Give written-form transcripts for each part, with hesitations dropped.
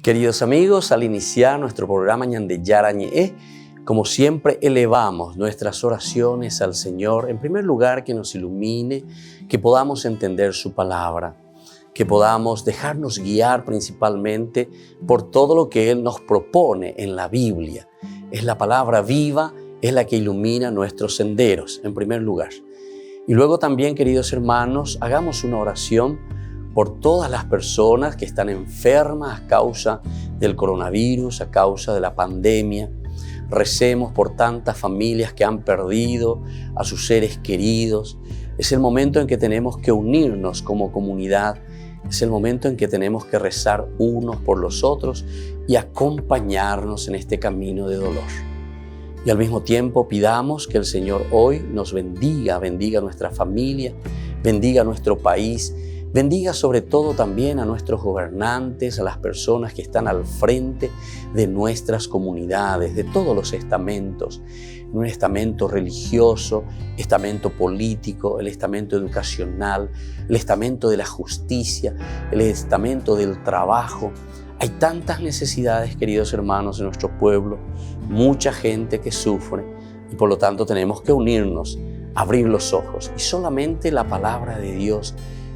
Queridos amigos, al iniciar nuestro programa Ñande Yarañe, como siempre elevamos nuestras oraciones al Señor. En primer lugar, que nos ilumine, que podamos entender su palabra, que podamos dejarnos guiar principalmente por todo lo que Él nos propone en la Biblia. Es la palabra viva, es la que ilumina nuestros senderos, en primer lugar. Y luego también, queridos hermanos, hagamos una oración por todas las personas que están enfermas a causa del coronavirus, a causa de la pandemia. Recemos por tantas familias que han perdido a sus seres queridos. Es el momento en que tenemos que unirnos como comunidad. Es el momento en que tenemos que rezar unos por los otros y acompañarnos en este camino de dolor. Y al mismo tiempo pidamos que el Señor hoy nos bendiga nuestra familia, bendiga nuestro país, bendiga sobre todo también a nuestros gobernantes, a las personas que están al frente de nuestras comunidades, de todos los estamentos, un estamento religioso, estamento político, el estamento educacional, el estamento de la justicia, el estamento del trabajo. Hay tantas necesidades, queridos hermanos, en nuestro pueblo, mucha gente que sufre y por lo tanto tenemos que unirnos, abrir los ojos y solamente la palabra de Dios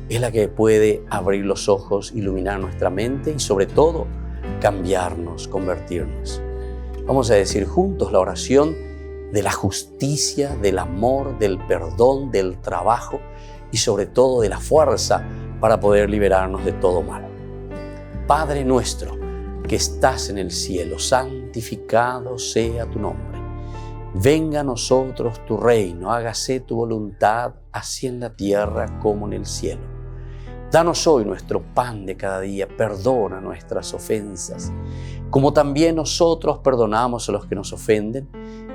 es la que puede abrir los ojos, iluminar nuestra mente y sobre todo cambiarnos, convertirnos. Vamos a decir juntos la oración de la justicia, del amor, del perdón, del trabajo y sobre todo de la fuerza para poder liberarnos de todo mal. Padre nuestro que estás en el cielo, santificado sea tu nombre. Venga a nosotros tu reino, hágase tu voluntad, así en la tierra como en el cielo. Danos hoy nuestro pan de cada día, perdona nuestras ofensas, como también nosotros perdonamos a los que nos ofenden,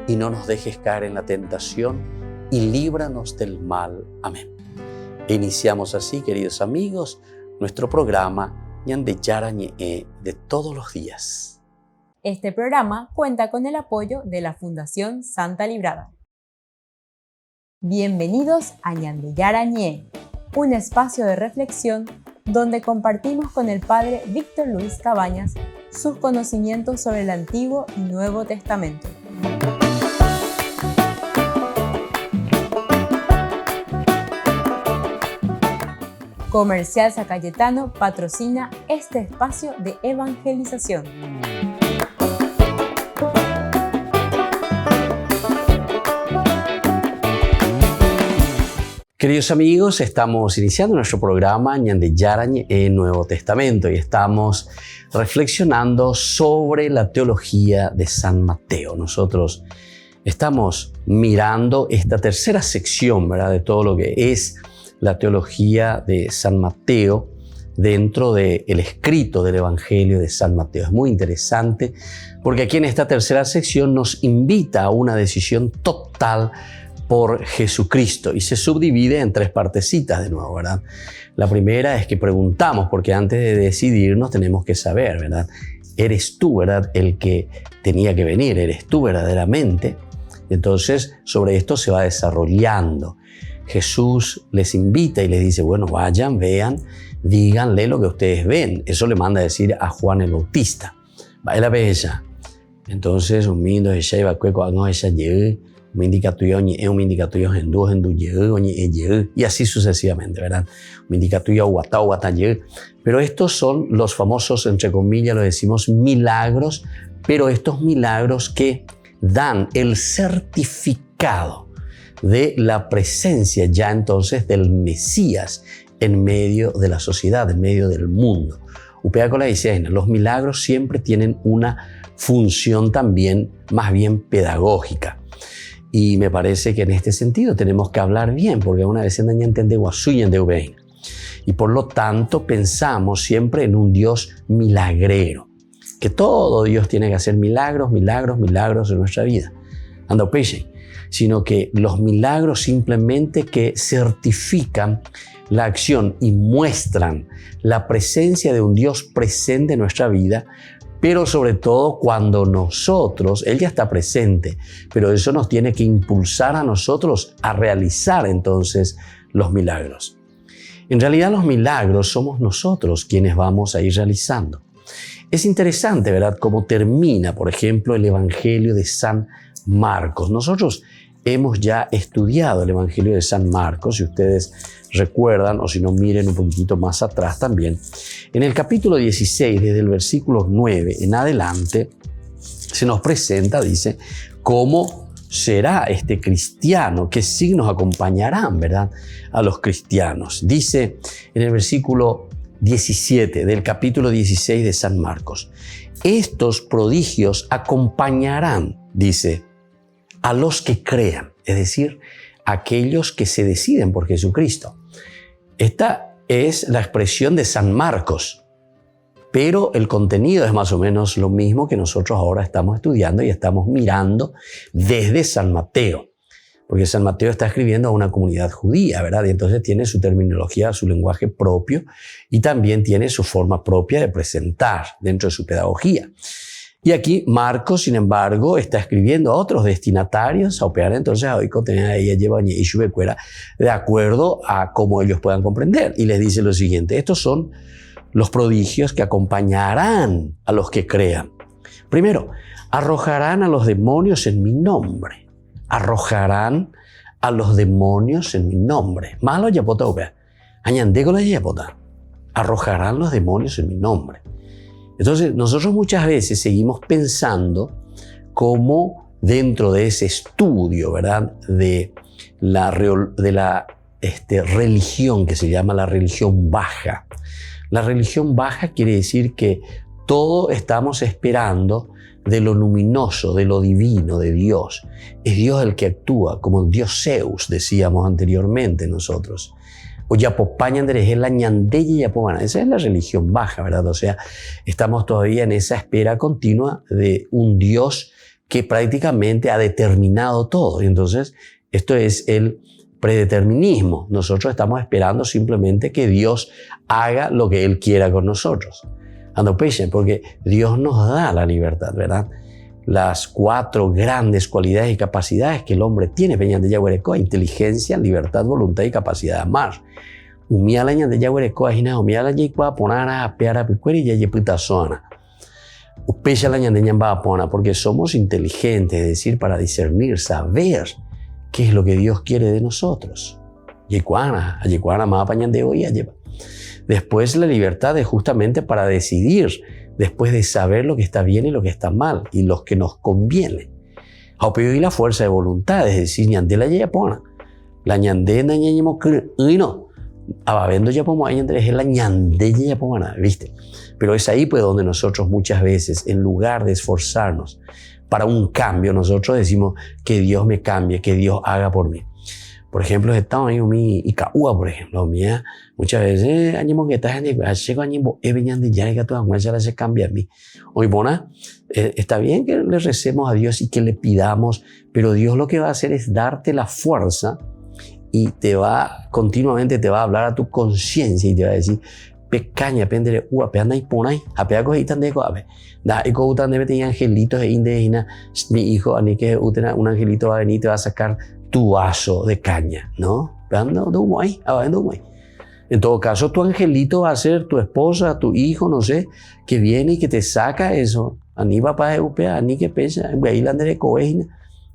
y no nos dejes caer en la tentación, y líbranos del mal. Amén. E iniciamos así, queridos amigos, nuestro programa Ñande Yarañe de todos los días. Este programa cuenta con el apoyo de la Fundación Santa Librada. Bienvenidos a Ñande Yarañe, un espacio de reflexión donde compartimos con el Padre Víctor Luis Cabañas sus conocimientos sobre el Antiguo y Nuevo Testamento. Comercial San Cayetano patrocina este espacio de evangelización. Queridos amigos, estamos iniciando nuestro programa Ñande Yarañe en Nuevo Testamento y estamos reflexionando sobre la teología de San Mateo. Nosotros estamos mirando esta tercera sección, ¿verdad?, de todo lo que es la teología de San Mateo dentro del escrito del Evangelio de San Mateo. Es muy interesante porque aquí en esta tercera sección nos invita a una decisión total por Jesucristo y se subdivide en tres partecitas de nuevo, ¿verdad? La primera es que preguntamos, porque antes de decidirnos tenemos que saber, ¿verdad? ¿Eres tú, verdad, el que tenía que venir? ¿Eres tú verdaderamente? Entonces, sobre esto se va desarrollando. Jesús les invita y les dice, bueno, vayan, vean, díganle lo que ustedes ven. Eso le manda a decir a Juan el Bautista. Va a la bella. Entonces, un mindo ella iba a cueco, no ella llegó. Y así sucesivamente, ¿verdad? Pero estos son los famosos, entre comillas, lo decimos, milagros, pero estos milagros que dan el certificado de la presencia ya entonces del Mesías en medio de la sociedad, en medio del mundo. Los milagros siempre tienen una función también más bien pedagógica. Y me parece que en este sentido tenemos que hablar bien, porque una vez en y por lo tanto pensamos siempre en un Dios milagrero, que todo Dios tiene que hacer milagros en nuestra vida. Sino que los milagros simplemente que certifican la acción y muestran la presencia de un Dios presente en nuestra vida, pero sobre todo cuando nosotros, Él ya está presente, pero eso nos tiene que impulsar a nosotros a realizar entonces los milagros. En realidad los milagros somos nosotros quienes vamos a ir realizando. Es interesante, ¿verdad?, cómo termina, por ejemplo, el Evangelio de San Marcos. Nosotros hemos ya estudiado el Evangelio de San Marcos, si ustedes recuerdan, o si no, miren un poquitito más atrás también. En el capítulo 16, desde el versículo 9 en adelante, se nos presenta, dice, cómo será este cristiano, qué signos acompañarán, ¿verdad?, a los cristianos. Dice en el versículo 17 del capítulo 16 de San Marcos, estos prodigios acompañarán, dice, a los que crean, es decir, aquellos que se deciden por Jesucristo. Esta es la expresión de San Marcos, pero el contenido es más o menos lo mismo que nosotros ahora estamos estudiando y estamos mirando desde San Mateo, porque San Mateo está escribiendo a una comunidad judía, ¿verdad? Y entonces tiene su terminología, su lenguaje propio y también tiene su forma propia de presentar dentro de su pedagogía. Y aquí Marcos, sin embargo, está escribiendo a otros destinatarios, a operar entonces a hoy de acuerdo a cómo ellos puedan comprender. Y les dice lo siguiente, estos son los prodigios que acompañarán a los que crean. Primero, arrojarán a los demonios en mi nombre. Arrojarán a los demonios en mi nombre. Malo yapota opea. Añandego la yapota. Arrojarán los demonios en mi nombre. Entonces, nosotros muchas veces seguimos pensando cómo dentro de ese estudio, ¿verdad?, de la religión que se llama la religión baja. La religión baja quiere decir que todo estamos esperando de lo luminoso, de lo divino, de Dios. Es Dios el que actúa, como el Dios Zeus, decíamos anteriormente nosotros. O esa es la religión baja, ¿verdad? O sea, estamos todavía en esa espera continua de un Dios que prácticamente ha determinado todo. Y entonces, esto es el predeterminismo. Nosotros estamos esperando simplemente que Dios haga lo que Él quiera con nosotros. Porque Dios nos da la libertad, ¿verdad? Las 4 grandes cualidades y capacidades que el hombre tiene, inteligencia, libertad, voluntad y capacidad de amar. Porque somos inteligentes, es decir, para discernir, saber qué es lo que Dios quiere de nosotros. Después la libertad es justamente para decidir, después de saber lo que está bien y lo que está mal, y lo que nos conviene. Y la fuerza de voluntad, es decir, ñande la yapona. La ñande na ñañemo no. Ababendo yapomo añandre es la ñande yapona, ¿viste? Pero es ahí pues donde nosotros muchas veces, en lugar de esforzarnos para un cambio, nosotros decimos que Dios me cambie, que Dios haga por mí. Por ejemplo, estamos ahí mi Ikaúa, por ejemplo, mía muchas veces añimo que estás en el añimo de ya que todas muchas se cambia a mí. Hoy bona, está bien que le recemos a Dios y que le pidamos, pero Dios lo que va a hacer es darte la fuerza y continuamente te va a hablar a tu conciencia y te va a decir pecaña pendere peanda y ponai apea cogitan de coabe da y cogitan de meter angelitos e indejina mi hijo ani que un angelito va a venir y te va a sacar tu vaso de caña, ¿no? En todo caso, tu angelito va a ser tu esposa, tu hijo, no sé, que viene y que te saca eso. Ani papá de upea, ani que pesa,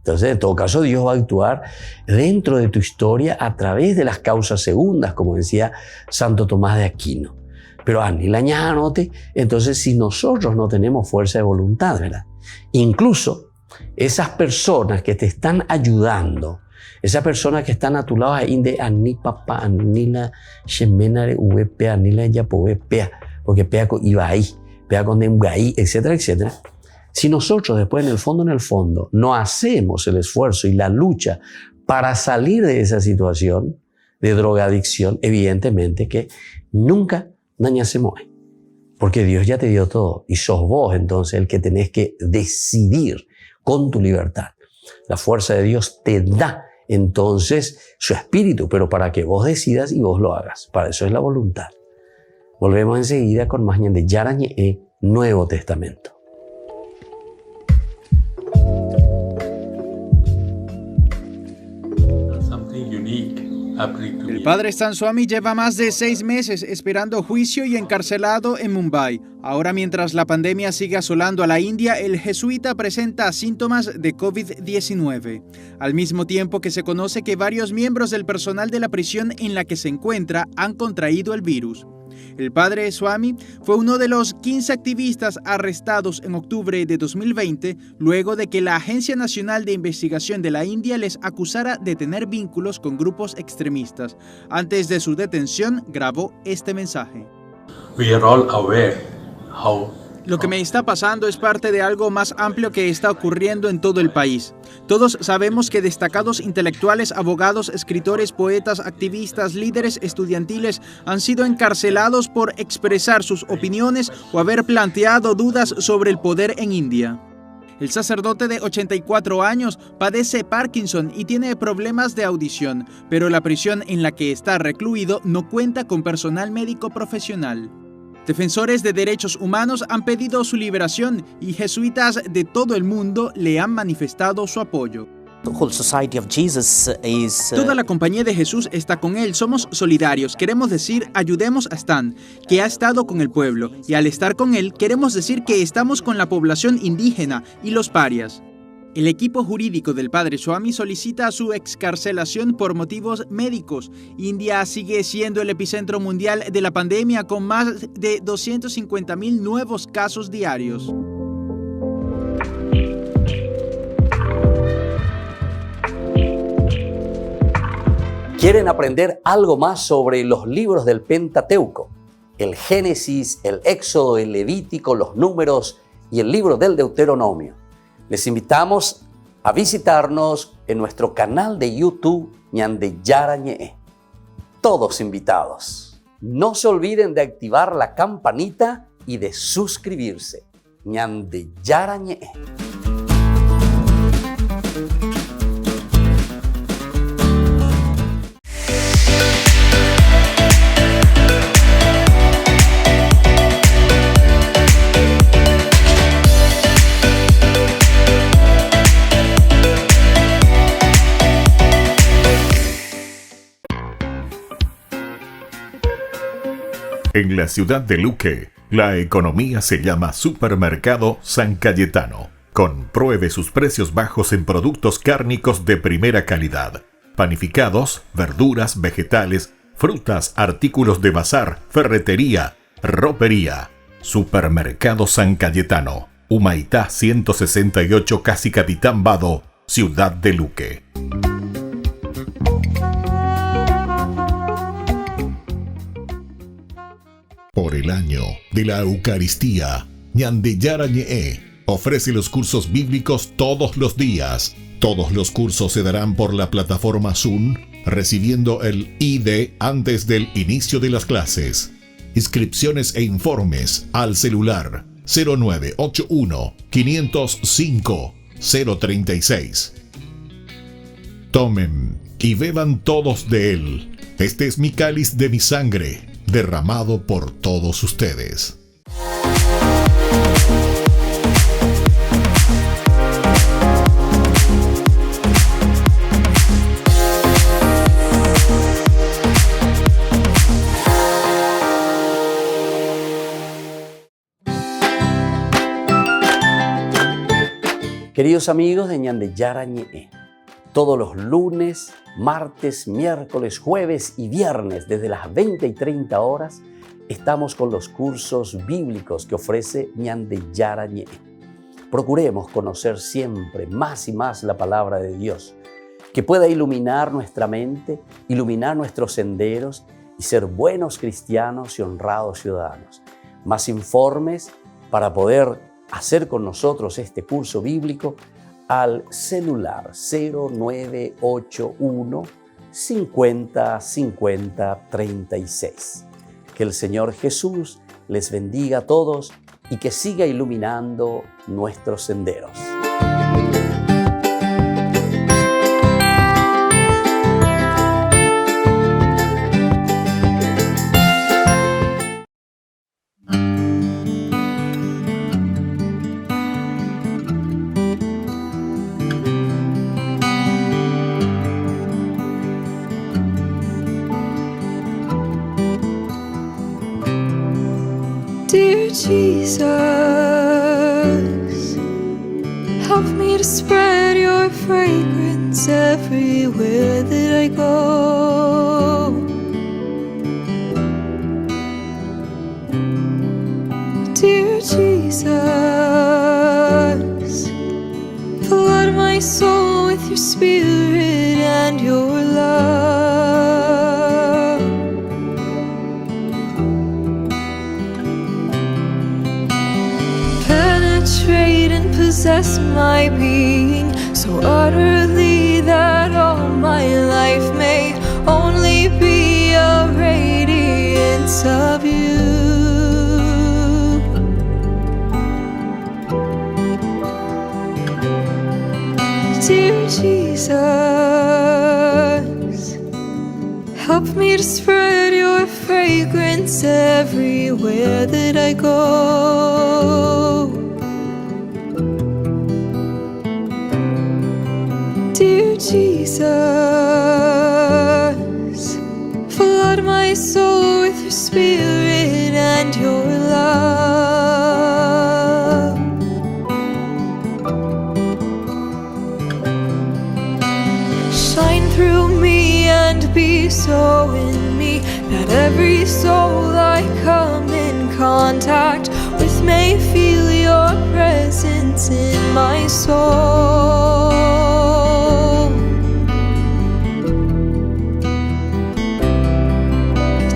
entonces, en todo caso, Dios va a actuar dentro de tu historia a través de las causas segundas, como decía Santo Tomás de Aquino. Pero ani la ñanote, entonces si nosotros no tenemos fuerza de voluntad, ¿verdad? Incluso esas personas que te están ayudando, esas personas que están a tu lado, de ani papá, ani la shemenare uepea, ani la yapopea, porque pea con iba ahí, pea con demgaí, etcétera, etcétera. Si nosotros después en el fondo no hacemos el esfuerzo y la lucha para salir de esa situación de drogadicción, evidentemente que nunca dañásemos. Porque Dios ya te dio todo y sos vos entonces el que tenés que decidir con tu libertad. La fuerza de Dios te da entonces su espíritu, pero para que vos decidas y vos lo hagas. Para eso es la voluntad. Volvemos enseguida con más de Yarañe, Nuevo Testamento. El padre Stan Swami lleva más de 6 meses esperando juicio y encarcelado en Mumbai. Ahora, mientras la pandemia sigue asolando a la India, el jesuita presenta síntomas de COVID-19, al mismo tiempo que se conoce que varios miembros del personal de la prisión en la que se encuentra han contraído el virus. El padre Swami fue uno de los 15 activistas arrestados en octubre de 2020, luego de que la Agencia Nacional de Investigación de la India les acusara de tener vínculos con grupos extremistas. Antes de su detención, grabó este mensaje. We are all aware Lo que me está pasando es parte de algo más amplio que está ocurriendo en todo el país. Todos sabemos que destacados intelectuales, abogados, escritores, poetas, activistas, líderes estudiantiles han sido encarcelados por expresar sus opiniones o haber planteado dudas sobre el poder en India. El sacerdote de 84 años padece Parkinson y tiene problemas de audición, pero la prisión en la que está recluido no cuenta con personal médico profesional. Defensores de derechos humanos han pedido su liberación y jesuitas de todo el mundo le han manifestado su apoyo. Toda la compañía de Jesús está con él, somos solidarios, queremos decir ayudemos a Stan, que ha estado con el pueblo, y al estar con él queremos decir que estamos con la población indígena y los parias. El equipo jurídico del padre Swami solicita su excarcelación por motivos médicos. India sigue siendo el epicentro mundial de la pandemia con más de 250,000 nuevos casos diarios. ¿Quieren aprender algo más sobre los libros del Pentateuco? El Génesis, el Éxodo, el Levítico, los Números y el libro del Deuteronomio. Les invitamos a visitarnos en nuestro canal de YouTube Ñande Yarañe. Todos invitados. No se olviden de activar la campanita y de suscribirse. Ñande Yarañe. En la ciudad de Luque, la economía se llama Supermercado San Cayetano. Compruebe sus precios bajos en productos cárnicos de primera calidad. Panificados, verduras, vegetales, frutas, artículos de bazar, ferretería, ropería. Supermercado San Cayetano. Humaitá 168 Casi Capitán Vado, ciudad de Luque. Por el año de la Eucaristía, Ñande Yarañe ofrece los cursos bíblicos todos los días. Todos los cursos se darán por la plataforma Zoom, recibiendo el ID antes del inicio de las clases. Inscripciones e informes al celular 0981 505 036. Tomen y beban todos de él. Este es mi cáliz de mi sangre, derramado por todos ustedes. Queridos amigos de Ñande Yarañe, todos los lunes, martes, miércoles, jueves y viernes desde las 20 y 30 horas estamos con los cursos bíblicos que ofrece Ñande Yarañe. Procuremos conocer siempre más y más la palabra de Dios, que pueda iluminar nuestra mente, iluminar nuestros senderos y ser buenos cristianos y honrados ciudadanos. Más informes para poder hacer con nosotros este curso bíblico al celular 0981 50 50 36. Que el Señor Jesús les bendiga a todos y que siga iluminando nuestros senderos. Dear Jesus, help me to spread your fragrance everywhere that I go. Dear Jesus, flood my soul with your spirit and your love. Penetrate and possess my being so utterly that all my life may only be a radiance of you. Dear Jesus, help me to spread your fragrance everywhere that I go. Dear Jesus, flood my soul with your spirit and your love. Shine through me and be so in me that every soul I come in contact with may feel your presence in my soul.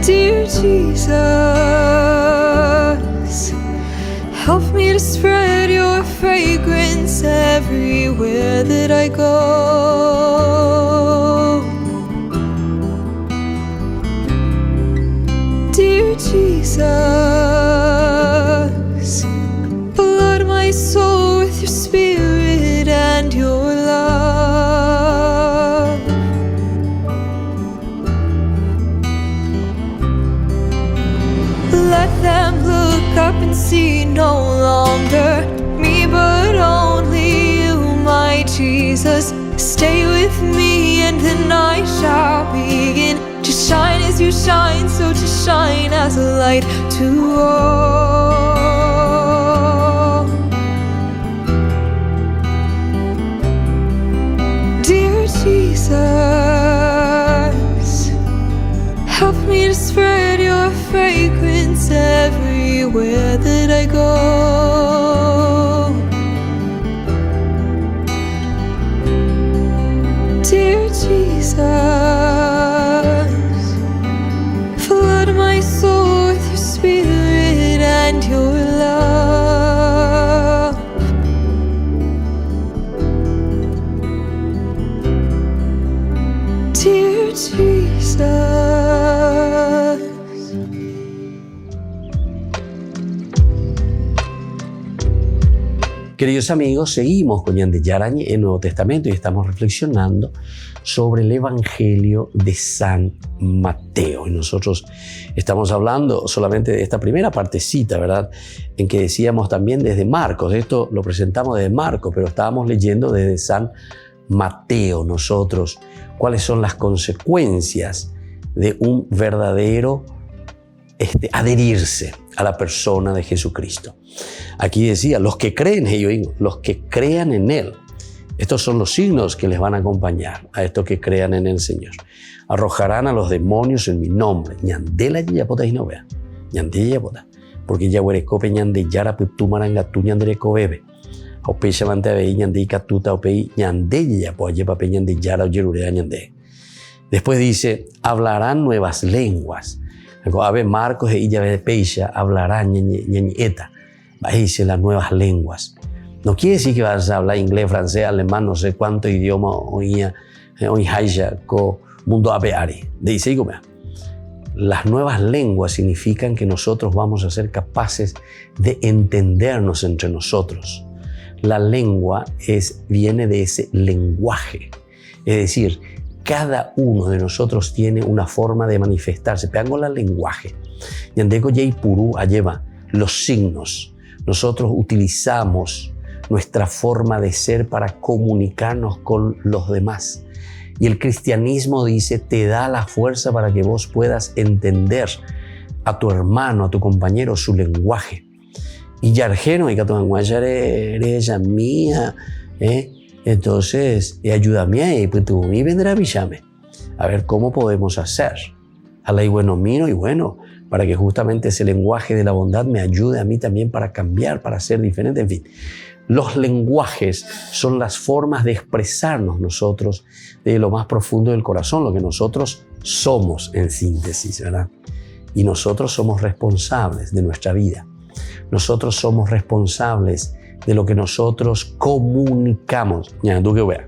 Dear Jesus, help me to spread your fragrance everywhere that I go. Dear Jesus, flood my soul with your spirit and your love. Let them look up and see no longer me, but only you, my Jesus. Stay with me and then I shall begin to shine as you shine, so to shine as a light to all. Dear Jesus, help me to spread your fragrance everywhere that I go. Dear Jesus, flood my soul with your spirit and your love. Dear Jesus. Queridos amigos, seguimos con Ñande Yarañe en el Nuevo Testamento y estamos reflexionando sobre el Evangelio de San Mateo. Y nosotros estamos hablando solamente de esta primera partecita, ¿verdad? En que decíamos también desde Marcos. Esto lo presentamos desde Marcos, pero estábamos leyendo desde San Mateo nosotros cuáles son las consecuencias de un verdadero adherirse a la persona de Jesucristo. Aquí decía, los que creen, los que crean en Él. Estos son los signos que les van a acompañar a estos que crean en el Señor. Arrojarán a los demonios en mi nombre. Ñandela yayapota y no vea. Ñande yayapota. Porque ya huerecope ñande yara putumarangatu ñandere cobebe. Ope llamante a ñande y catuta ope ñande yayapo ayepape ñande yara oyerurea ñande. Después dice, hablarán nuevas lenguas. Ave Marcos e ella de Peisha hablarán ñeñeta. Dice las nuevas lenguas. No quiere decir que vas a hablar inglés, francés, alemán, no sé cuánto idioma hoy haya co mundo apeari. Dice las nuevas lenguas significan que nosotros vamos a ser capaces de entendernos entre nosotros. La lengua viene de ese lenguaje, es decir, cada uno de nosotros tiene una forma de manifestarse. Pegango la lenguaje. Yandeko yei purú lleva los signos. Nosotros utilizamos nuestra forma de ser para comunicarnos con los demás. Y el cristianismo dice, te da la fuerza para que vos puedas entender a tu hermano, a tu compañero, su lenguaje. Y yarjeno, y catuanguayare, ella mía, entonces, ayúdame, y pues tú me vendrá a Villame. A ver cómo podemos hacer. A la y bueno, miro y bueno, para que justamente ese lenguaje de la bondad me ayude a mí también para cambiar, para ser diferente, en fin. Los lenguajes son las formas de expresarnos nosotros de lo más profundo del corazón, lo que nosotros somos en síntesis, ¿verdad? Y nosotros somos responsables de nuestra vida. Nosotros somos responsables de lo que nosotros comunicamos. Ya, tú que veas.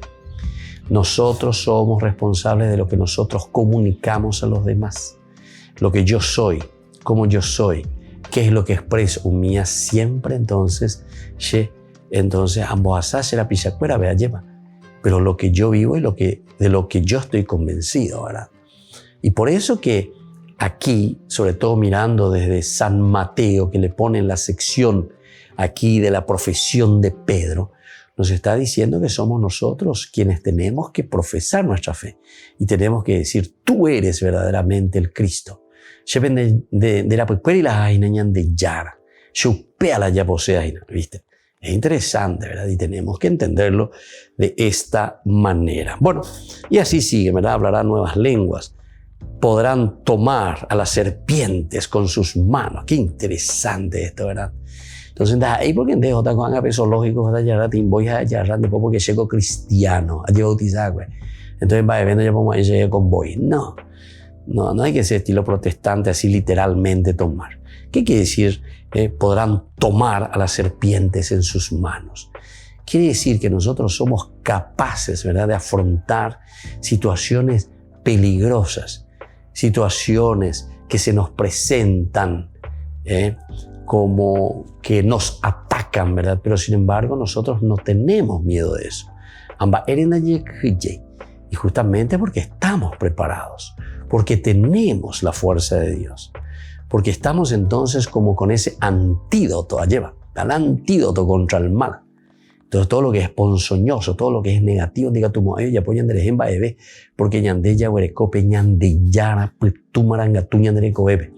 Nosotros somos responsables de lo que nosotros comunicamos a los demás. Lo que yo soy, cómo yo soy, qué es lo que expreso. Mía siempre entonces, ambos asas la pichacuera, vea, lleva. Pero lo que yo vivo y de lo que yo estoy convencido, ¿verdad? Y por eso que aquí, sobre todo mirando desde San Mateo, que le pone en la sección aquí de la profesión de Pedro, nos está diciendo que somos nosotros quienes tenemos que profesar nuestra fe y tenemos que decir, tú eres verdaderamente el Cristo. De la puerta y la aina de yara, chupea la ya posea, ¿viste? Es interesante, ¿verdad? Y tenemos que entenderlo de esta manera. Bueno, y así sigue, ¿verdad? Hablarán nuevas lenguas. Podrán tomar a las serpientes con sus manos. Qué interesante esto, ¿verdad? Entonces, ahí porque en otra cosa peso lógico, voy a hallar después porque llego cristiano, a bautizar, güey. Entonces, va viendo ya como llegué con voy. No hay que ser estilo protestante, así literalmente tomar. ¿Qué quiere decir? Podrán tomar a las serpientes en sus manos. Quiere decir que nosotros somos capaces, ¿verdad?, de afrontar situaciones peligrosas, situaciones que se nos presentan, como que nos atacan, ¿verdad? Pero sin embargo nosotros no tenemos miedo de eso. Y justamente porque estamos preparados, porque tenemos la fuerza de Dios, porque estamos entonces como con ese antídoto, lleva, el antídoto contra el mal. Entonces todo lo que es ponzoñoso, todo lo que es negativo, diga tu moayo, ya apoyan de ejemplo, porque ñandella huerecope, ñandeyara, pues tu maranga, tu ñandereco bebe.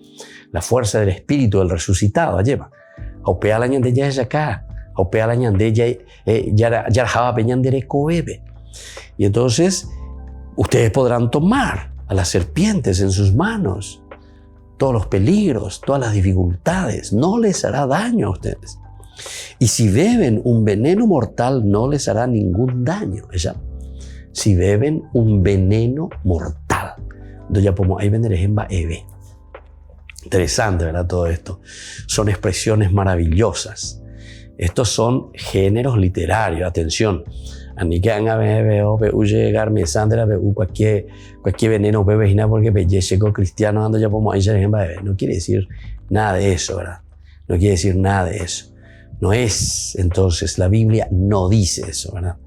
La fuerza del espíritu del resucitado, lleva. Aupea la ñandella es acá, aupea la ñandella, yarjaba peñandereco bebe. Y entonces ustedes podrán tomar a las serpientes en sus manos. Todos los peligros, todas las dificultades, no les hará daño a ustedes. Y si beben un veneno mortal, no les hará ningún daño. Si beben un veneno mortal. Entonces ya podemos ahí vender ejemplo eve. Interesante, ¿verdad? Todo esto. Son expresiones maravillosas. Estos son géneros literarios. Atención. Ani que haga veo llegar me sandra cualquier veneno bebe porque llegó cristiano ando ya podemos ahí ejemplo eve. No quiere decir nada de eso, ¿verdad? No quiere decir nada de eso. No es, entonces, la Biblia no dice eso, ¿verdad?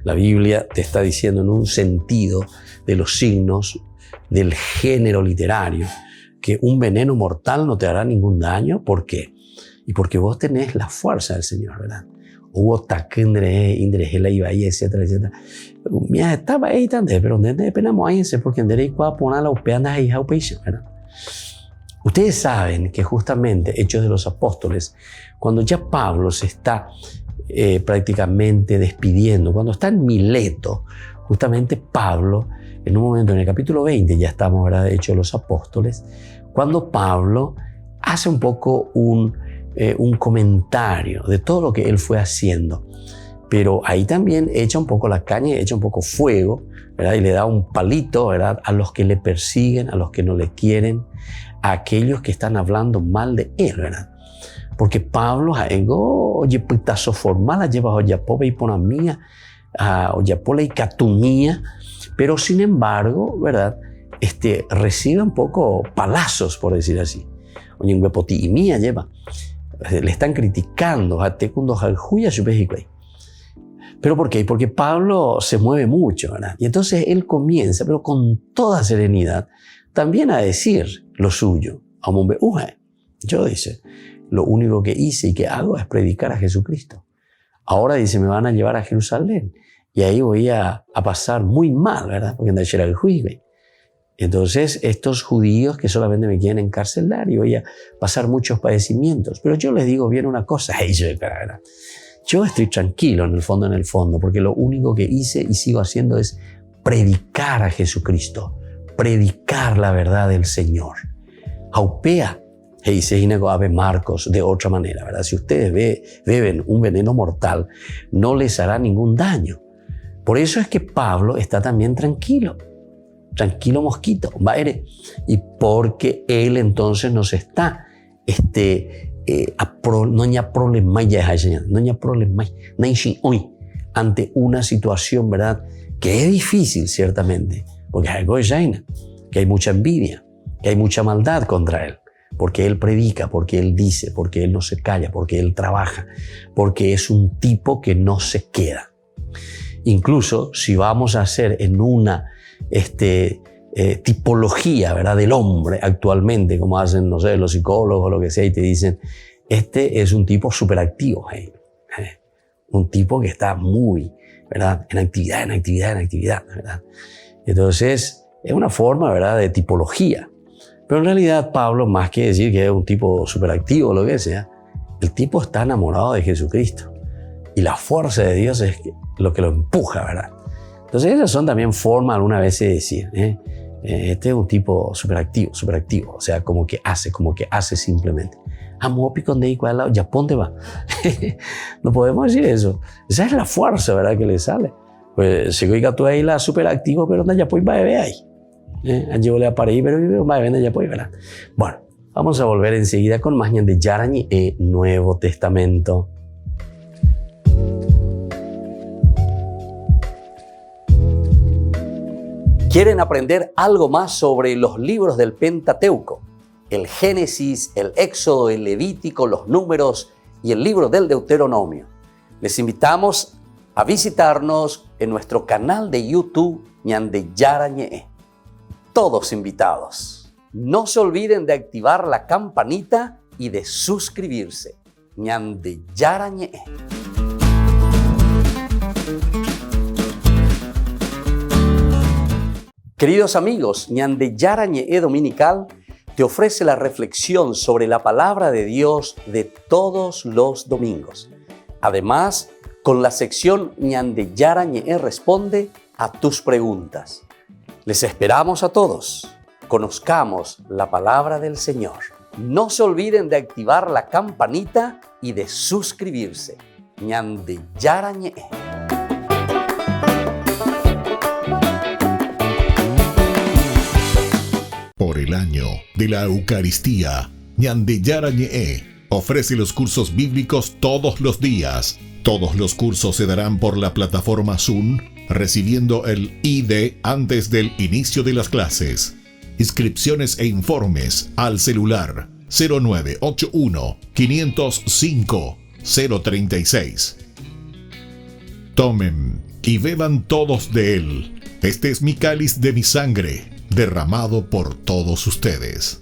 La Biblia te está diciendo en un sentido de los signos del género literario que un veneno mortal no te hará ningún daño. ¿Por qué? Y porque vos tenés la fuerza del Señor, ¿verdad? Hubo taquendre, indrejela y bahía, etcétera, etcétera. Mira, estaba ahí también, pero donde penamos ahí, porque en derecho a poner la upeanda ahí, ¿verdad? Ustedes saben que justamente Hechos de los Apóstoles, cuando ya Pablo se está prácticamente despidiendo, cuando está en Mileto, justamente Pablo, en un momento en el capítulo 20, ya estamos, ¿verdad?, de Hechos de los Apóstoles, cuando Pablo hace un poco un comentario de todo lo que él fue haciendo, pero ahí también echa un poco la caña y echa un poco fuego, ¿verdad?, y le da un palito, ¿verdad?, a los que le persiguen, a los que no le quieren, a aquellos que están hablando mal de él, ¿verdad? Porque Pablo, oye, pitazo formal, lleva oyapobe y ponamía, oyapola y catumía, pero sin embargo, ¿verdad?, recibe un poco palazos, por decir así. Oye, en huepoti y mía lleva. Le están criticando a Tecundo Jaljuya, ¿pero por qué? Porque Pablo se mueve mucho, ¿verdad? Y entonces él comienza, pero con toda serenidad, también a decir lo suyo. Yo dice, lo único que hice y que hago es predicar a Jesucristo. Ahora dice, me van a llevar a Jerusalén. Y ahí voy a pasar muy mal, ¿verdad? Porque en el juicio. Entonces, estos judíos que solamente me quieren encarcelar y voy a pasar muchos padecimientos. Pero yo les digo bien una cosa, yo estoy tranquilo en el fondo, porque lo único que hice y sigo haciendo es predicar a Jesucristo, predicar la verdad del Señor. Haupea, dice Ave Marcos de otra manera, ¿verdad? Si ustedes beben un veneno mortal, no les hará ningún daño. Por eso es que Pablo está también tranquilo mosquito, ¿vale? Y porque él entonces nos está, no hay problema hoy ante una situación, ¿verdad? Que es difícil, ciertamente, porque que hay mucha envidia, que hay mucha maldad contra él, porque él predica, porque él dice, porque él no se calla, porque él trabaja, porque es un tipo que no se queda. Incluso si vamos a hacer en una tipología, ¿verdad? Del hombre actualmente, como hacen, no sé, los psicólogos o lo que sea, y te dicen, es un tipo superactivo, un tipo que está muy, ¿verdad? En actividad, ¿verdad? Entonces, es una forma, ¿verdad? De tipología. Pero en realidad Pablo, más que decir que es un tipo superactivo o lo que sea, el tipo está enamorado de Jesucristo. Y la fuerza de Dios es lo que lo empuja, ¿verdad? Entonces esas son también formas alguna vez de decir, este es un tipo superactivo, o sea, como que hace simplemente. Amopi con de igual lado, ya ponte va. No podemos decir eso. Esa es la fuerza, ¿verdad? Que le sale. Pues si que tú ahí la superactivo, pero no ya pues va a ver ahí. Allí le aparecí, pero va a ver ya pues, ¿verdad? Bueno, vamos a volver enseguida con más de Yarañi y Nuevo Testamento. ¿Quieren aprender algo más sobre los libros del Pentateuco? El Génesis, el Éxodo, el Levítico, los Números y el libro del Deuteronomio. Les invitamos a visitarnos en nuestro canal de YouTube Ñande Yarañe. Todos invitados. No se olviden de activar la campanita y de suscribirse. Ñande Yarañe. Queridos amigos, Ñande Yarañe Dominical te ofrece la reflexión sobre la palabra de Dios de todos los domingos. Además, con la sección Ñande Yarañe responde a tus preguntas. Les esperamos a todos. Conozcamos la palabra del Señor. No se olviden de activar la campanita y de suscribirse. Ñande Yarañe. Por el año de la Eucaristía, Ñande Yarañe ofrece los cursos bíblicos todos los días. Todos los cursos se darán por la plataforma Zoom, recibiendo el ID antes del inicio de las clases. Inscripciones e informes al celular 0981 505 036. Tomen y beban todos de él. Este es mi cáliz de mi sangre, derramado por todos ustedes.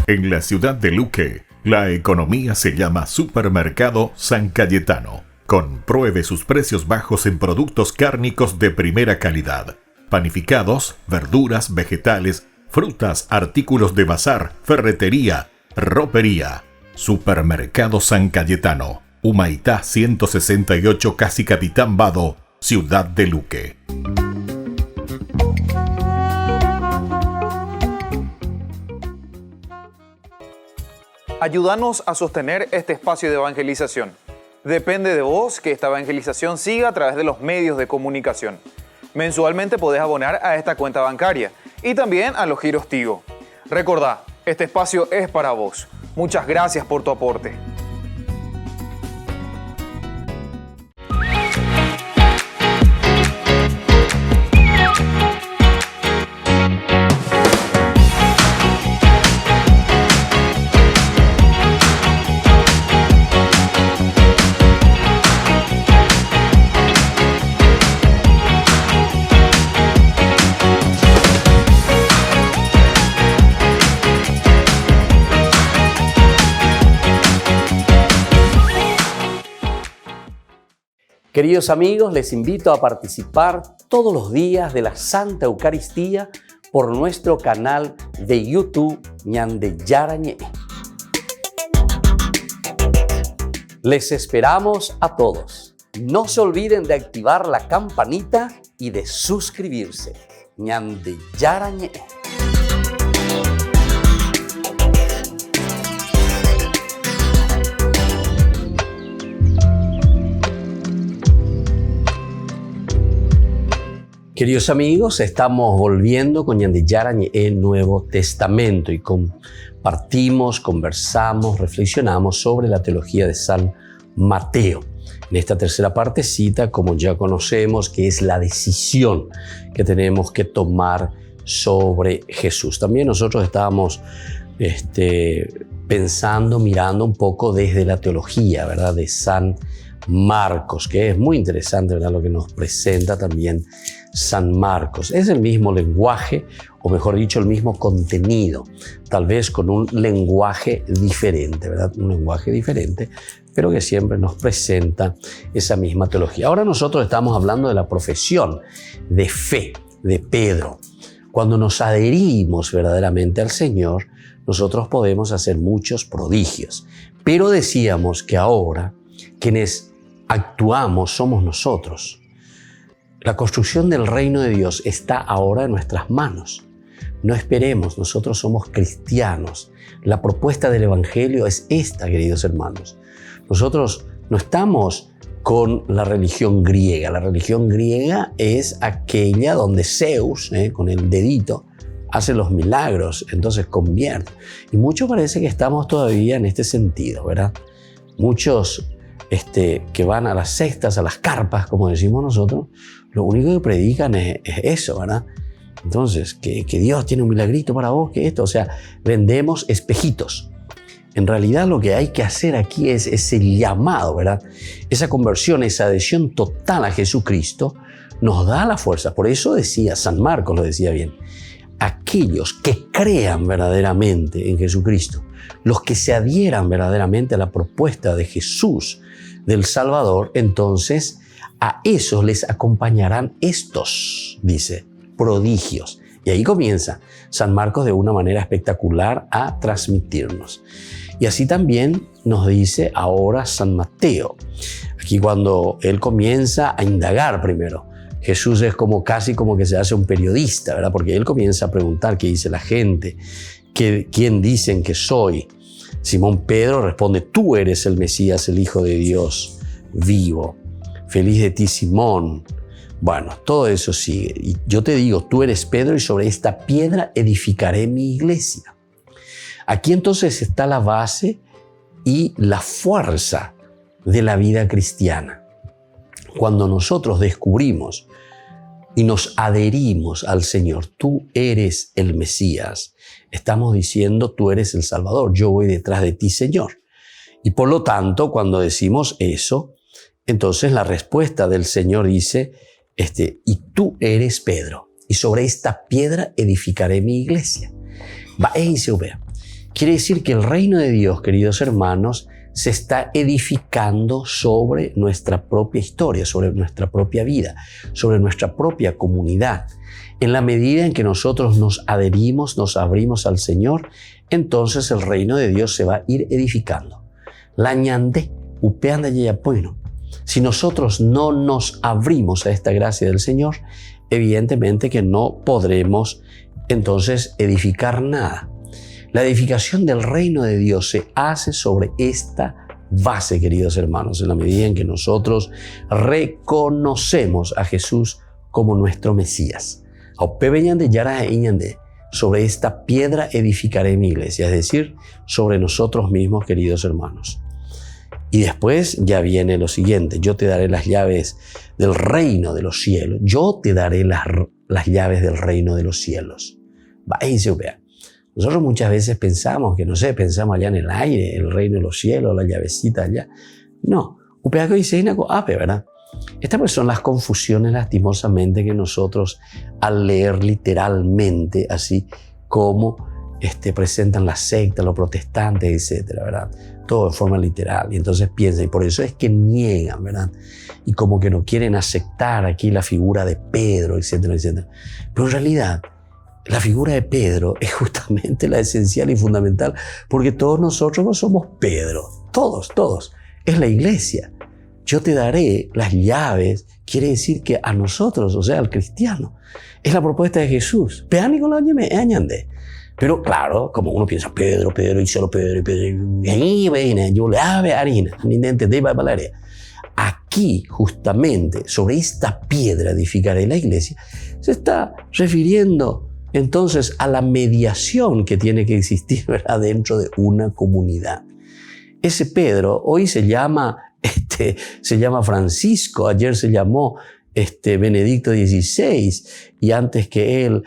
En la ciudad de Luque, la economía se llama Supermercado San Cayetano. Compruebe sus precios bajos en productos cárnicos de primera calidad. Panificados, verduras, vegetales, frutas, artículos de bazar, ferretería, ropería. Supermercado San Cayetano. Humaitá 168, Casi Capitán Vado, Ciudad de Luque. Ayúdanos a sostener este espacio de evangelización. Depende de vos que esta evangelización siga a través de los medios de comunicación. Mensualmente podés abonar a esta cuenta bancaria y también a los giros Tigo. Recordá, este espacio es para vos. Muchas gracias por tu aporte. Queridos amigos, les invito a participar todos los días de la Santa Eucaristía por nuestro canal de YouTube Ñande Yarañe. Les esperamos a todos. No se olviden de activar la campanita y de suscribirse. Ñande Yarañe. Queridos amigos, estamos volviendo con Ñande Yarañe el Nuevo Testamento y compartimos, conversamos, reflexionamos sobre la teología de San Mateo. En esta tercera partecita, como ya conocemos, que es la decisión que tenemos que tomar sobre Jesús. También nosotros estábamos pensando, mirando un poco desde la teología, ¿verdad?, de San Marcos, que es muy interesante, ¿verdad?, lo que nos presenta también San Marcos. Es el mismo lenguaje, o mejor dicho, el mismo contenido, tal vez con un lenguaje diferente, ¿verdad? Un lenguaje diferente, pero que siempre nos presenta esa misma teología. Ahora nosotros estamos hablando de la profesión de fe de Pedro. Cuando nos adherimos verdaderamente al Señor, nosotros podemos hacer muchos prodigios. Pero decíamos que ahora quienes actuamos somos nosotros. La construcción del reino de Dios está ahora en nuestras manos. No esperemos, nosotros somos cristianos. La propuesta del Evangelio es esta, queridos hermanos. Nosotros no estamos con la religión griega. La religión griega es aquella donde Zeus, con el dedito, hace los milagros, entonces convierte. Y mucho parece que estamos todavía en este sentido, ¿verdad? Muchos que van a las sectas, a las carpas, como decimos nosotros, lo único que predican es eso, ¿verdad? Entonces, que Dios tiene un milagrito para vos, que esto, o sea, vendemos espejitos. En realidad lo que hay que hacer aquí es ese llamado, ¿verdad? Esa conversión, esa adhesión total a Jesucristo nos da la fuerza. Por eso decía, San Marcos lo decía bien, aquellos que crean verdaderamente en Jesucristo, los que se adhieran verdaderamente a la propuesta de Jesús, del Salvador, entonces a esos les acompañarán estos, dice, prodigios. Y ahí comienza San Marcos de una manera espectacular a transmitirnos. Y así también nos dice ahora San Mateo. Aquí cuando él comienza a indagar primero, Jesús es casi como que se hace un periodista, ¿verdad? Porque él comienza a preguntar qué dice la gente, quién dicen que soy. Simón Pedro responde, tú eres el Mesías, el Hijo de Dios vivo. Feliz de ti, Simón. Bueno, todo eso sigue. Y yo te digo, tú eres Pedro y sobre esta piedra edificaré mi iglesia. Aquí entonces está la base y la fuerza de la vida cristiana. Cuando nosotros descubrimos y nos adherimos al Señor, tú eres el Mesías, estamos diciendo, tú eres el Salvador, yo voy detrás de ti, Señor. Y por lo tanto, cuando decimos eso, entonces la respuesta del Señor dice, y tú eres Pedro, y sobre esta piedra edificaré mi iglesia. Quiere decir que el reino de Dios, queridos hermanos, se está edificando sobre nuestra propia historia, sobre nuestra propia vida, sobre nuestra propia comunidad. En la medida en que nosotros nos adherimos, nos abrimos al Señor, entonces el reino de Dios se va a ir edificando. La ñande, upeanda yayapoino. Si nosotros no nos abrimos a esta gracia del Señor, evidentemente que no podremos entonces edificar nada. La edificación del reino de Dios se hace sobre esta base, queridos hermanos, en la medida en que nosotros reconocemos a Jesús como nuestro Mesías. Sobre esta piedra edificaré mi iglesia, es decir, sobre nosotros mismos, queridos hermanos. Y después ya viene lo siguiente, yo te daré las llaves del reino de los cielos, yo te daré las llaves del reino de los cielos. Nosotros muchas veces pensamos que, pensamos allá en el aire, el reino de los cielos, la llavecita allá. No, ¿verdad? Estas son las confusiones lastimosamente que nosotros al leer literalmente, así como presentan la secta, los protestantes, etcétera, ¿verdad? Todo de forma literal. Y entonces piensan, y por eso es que niegan, ¿verdad? Y como que no quieren aceptar aquí la figura de Pedro, etcétera, etcétera. Pero en realidad, la figura de Pedro es justamente la esencial y fundamental, porque todos nosotros no somos Pedro. Todos. Es la iglesia. Yo te daré las llaves, quiere decir que a nosotros, o sea, al cristiano, es la propuesta de Jesús. Pero claro, como uno piensa, Pedro, y solo Pedro, yo le ave harina, aquí, justamente, sobre esta piedra edificaré la iglesia, se está refiriendo entonces a la mediación que tiene que existir, ¿verdad?, dentro de una comunidad. Ese Pedro hoy se llama Francisco, ayer se llamó Benedicto XVI, y antes que él,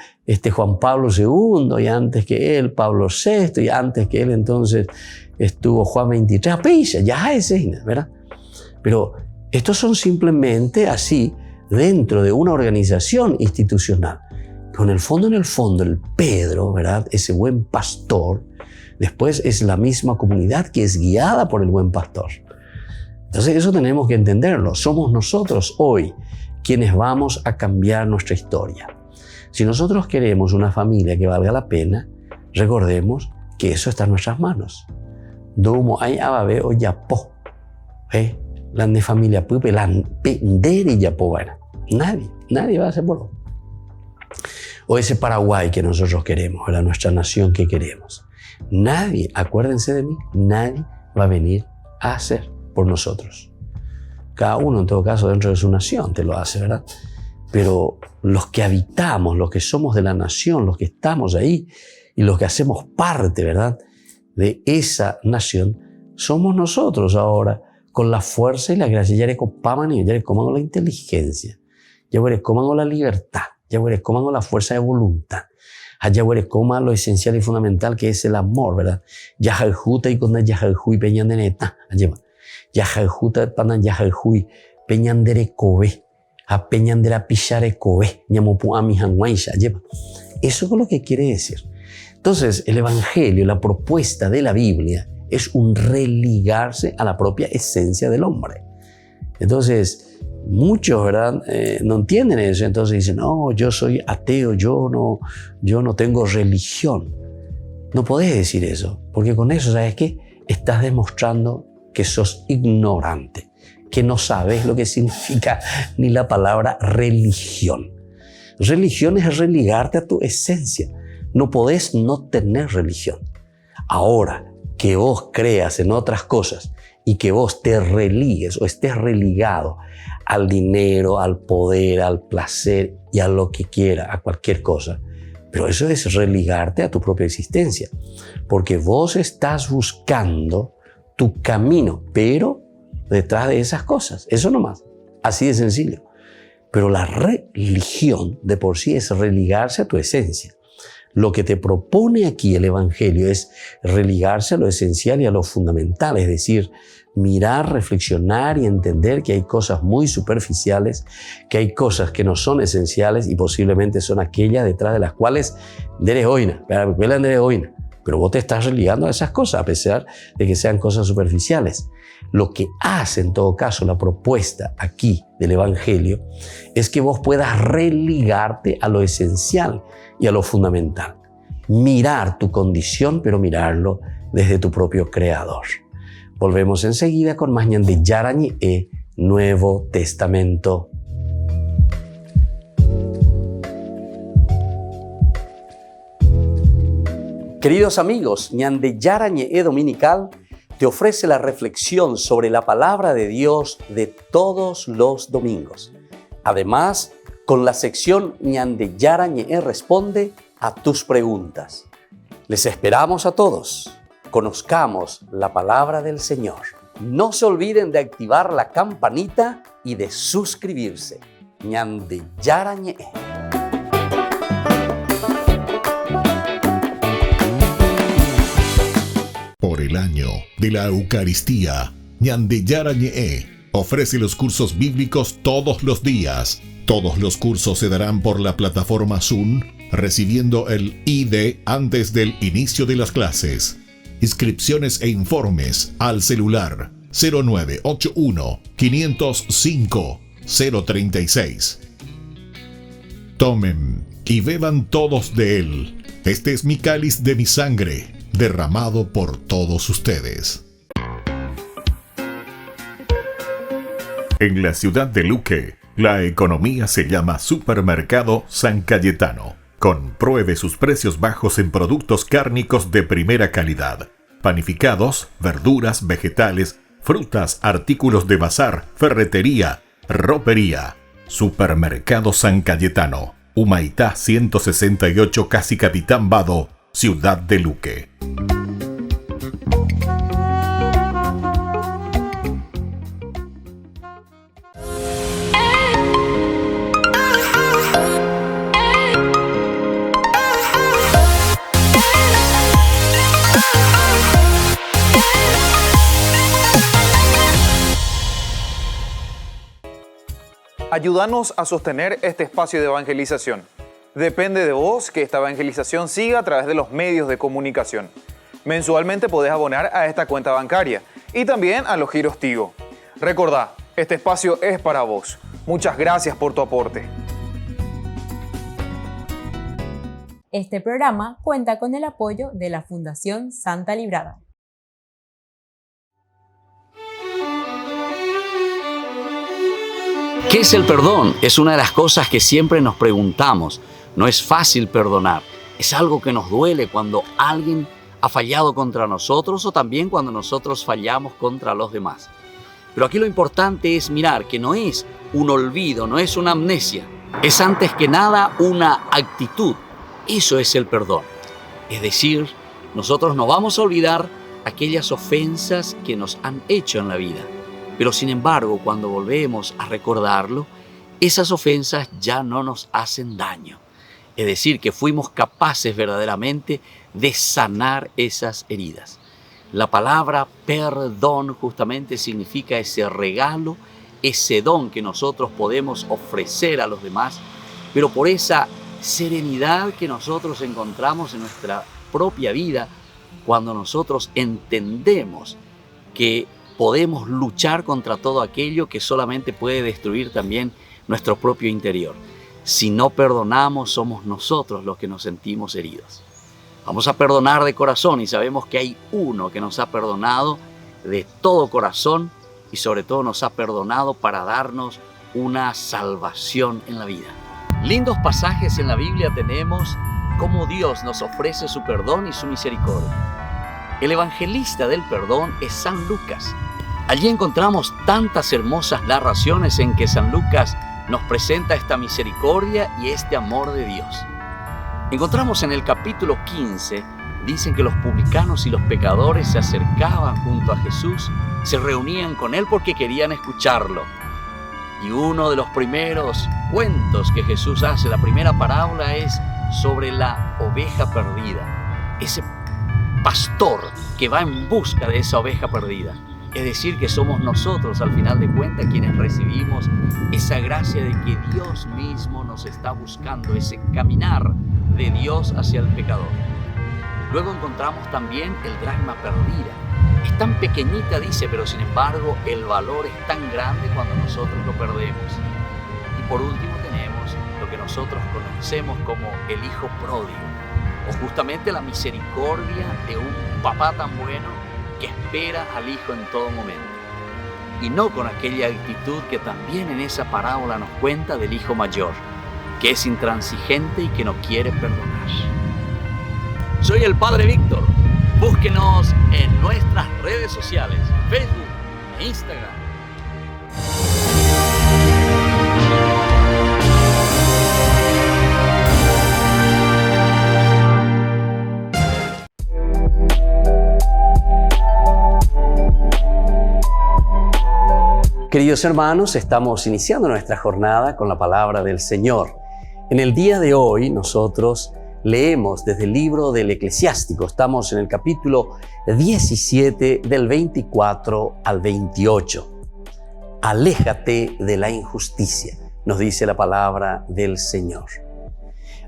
Juan Pablo II, y antes que él, Pablo VI, y antes que él entonces estuvo Juan XXIII, ya es, ¿verdad? Pero estos son simplemente así dentro de una organización institucional. Pero en el fondo, el Pedro, ¿verdad?, ese buen pastor, después es la misma comunidad que es guiada por el buen pastor. Entonces eso tenemos que entenderlo. Somos nosotros hoy quienes vamos a cambiar nuestra historia. Si nosotros queremos una familia que valga la pena, recordemos que eso está en nuestras manos. Domo hay ababe o yapo. La de familia pupe la pendere yapo buena. Nadie va a hacer por. O ese Paraguay que nosotros queremos, ¿verdad?, nuestra nación que queremos. Nadie, acuérdense de mí, nadie va a venir a hacer por nosotros. Cada uno, en todo caso, dentro de su nación te lo hace, ¿verdad? Pero los que habitamos, los que somos de la nación, los que estamos ahí y los que hacemos parte, ¿verdad?, de esa nación, somos nosotros ahora, con la fuerza y la gracia. Ya le copaman y ya le coman la inteligencia, ya le coman la libertad, ya le coman la fuerza de voluntad. Allá huele coma lo esencial y fundamental que es el amor, ¿verdad? Yajaljuta y con yajaljuy peñan de neta. Yajaljuta panan yajaljuy peñan de kobe. A peñan de la pichare kobe. Ñamopu a mi hanguaisha. Eso es lo que quiere decir. Entonces, el evangelio, la propuesta de la Biblia, es un religarse a la propia esencia del hombre. Entonces, muchos, ¿verdad?, no entienden eso. Entonces dicen, no, yo soy ateo, yo no tengo religión. No podés decir eso, porque con eso, ¿sabes qué? Estás demostrando que sos ignorante, que no sabes lo que significa ni la palabra religión. Religión es religarte a tu esencia. No podés no tener religión. Ahora, que vos creas en otras cosas y que vos te religues o estés religado al dinero, al poder, al placer y a lo que quiera, a cualquier cosa. Pero eso es religarte a tu propia existencia, porque vos estás buscando tu camino, pero detrás de esas cosas. Eso nomás, así de sencillo. Pero la religión de por sí es religarse a tu esencia. Lo que te propone aquí el Evangelio es religarse a lo esencial y a lo fundamental, es decir, mirar, reflexionar y entender que hay cosas muy superficiales, que hay cosas que no son esenciales y posiblemente son aquellas detrás de las cuales eres oina, pero vos te estás religando a esas cosas a pesar de que sean cosas superficiales. Lo que hace en todo caso la propuesta aquí del Evangelio es que vos puedas religarte a lo esencial y a lo fundamental. Mirar tu condición, pero mirarlo desde tu propio Creador. Volvemos enseguida con más ñan de Yarañe, Nuevo Testamento. Queridos amigos, ñan de Yarañe Dominical te ofrece la reflexión sobre la palabra de Dios de todos los domingos. Además, con la sección ñan de Yarañe responde a tus preguntas. Les esperamos a todos. Conozcamos la palabra del Señor. No se olviden de activar la campanita y de suscribirse. ñan de Yarañe. Por el año de la Eucaristía, ñan de Yarañe ofrece los cursos bíblicos todos los días. Todos los cursos se darán por la plataforma Zoom recibiendo el ID antes del inicio de las clases. Inscripciones e informes al celular 0981 505 036. Tomen y beban todos de él. Este es mi cáliz de mi sangre, derramado por todos ustedes. En la ciudad de Luque, la economía se llama Supermercado San Cayetano. Compruebe sus precios bajos en productos cárnicos de primera calidad. Panificados, verduras, vegetales, frutas, artículos de bazar, ferretería, ropería. Supermercado San Cayetano, Humaitá 168, Casi Capitán Vado, Ciudad de Luque. Ayúdanos a sostener este espacio de evangelización. Depende de vos que esta evangelización siga a través de los medios de comunicación. Mensualmente podés abonar a esta cuenta bancaria y también a los giros Tigo. Recordá, este espacio es para vos. Muchas gracias por tu aporte. Este programa cuenta con el apoyo de la Fundación Santa Librada. ¿Qué es el perdón? Es una de las cosas que siempre nos preguntamos. No es fácil perdonar. Es algo que nos duele cuando alguien ha fallado contra nosotros o también cuando nosotros fallamos contra los demás. Pero aquí lo importante es mirar que no es un olvido, no es una amnesia. Es antes que nada una actitud. Eso es el perdón. Es decir, nosotros no vamos a olvidar aquellas ofensas que nos han hecho en la vida. Pero sin embargo, cuando volvemos a recordarlo, esas ofensas ya no nos hacen daño. Es decir, que fuimos capaces verdaderamente de sanar esas heridas. La palabra perdón justamente significa ese regalo, ese don que nosotros podemos ofrecer a los demás, pero por esa serenidad que nosotros encontramos en nuestra propia vida, cuando nosotros entendemos que podemos luchar contra todo aquello que solamente puede destruir también nuestro propio interior. Si no perdonamos, somos nosotros los que nos sentimos heridos. Vamos a perdonar de corazón y sabemos que hay uno que nos ha perdonado de todo corazón y sobre todo nos ha perdonado para darnos una salvación en la vida. Lindos pasajes en la Biblia tenemos cómo Dios nos ofrece su perdón y su misericordia. El evangelista del perdón es San Lucas. Allí encontramos tantas hermosas narraciones en que San Lucas nos presenta esta misericordia y este amor de Dios. Encontramos en el capítulo 15, dicen que los publicanos y los pecadores se acercaban junto a Jesús, se reunían con Él porque querían escucharlo. Y uno de los primeros cuentos que Jesús hace, la primera parábola, es sobre la oveja perdida. Ese pastor que va en busca de esa oveja perdida. Es decir, que somos nosotros, al final de cuentas, quienes recibimos esa gracia de que Dios mismo nos está buscando, ese caminar de Dios hacia el pecador. Luego encontramos también el dracma perdida. Es tan pequeñita, dice, pero sin embargo el valor es tan grande cuando nosotros lo perdemos. Y por último tenemos lo que nosotros conocemos como el hijo pródigo, o justamente la misericordia de un papá tan bueno que espera al hijo en todo momento. Y no con aquella actitud que también en esa parábola nos cuenta del hijo mayor, que es intransigente y que no quiere perdonar. Soy el Padre Víctor. Búsquenos en nuestras redes sociales, Facebook e Instagram. Queridos hermanos, estamos iniciando nuestra jornada con la palabra del Señor. En el día de hoy nosotros leemos desde el libro del Eclesiástico. Estamos en el capítulo 17 del 24 al 28. Aléjate de la injusticia, nos dice la palabra del Señor.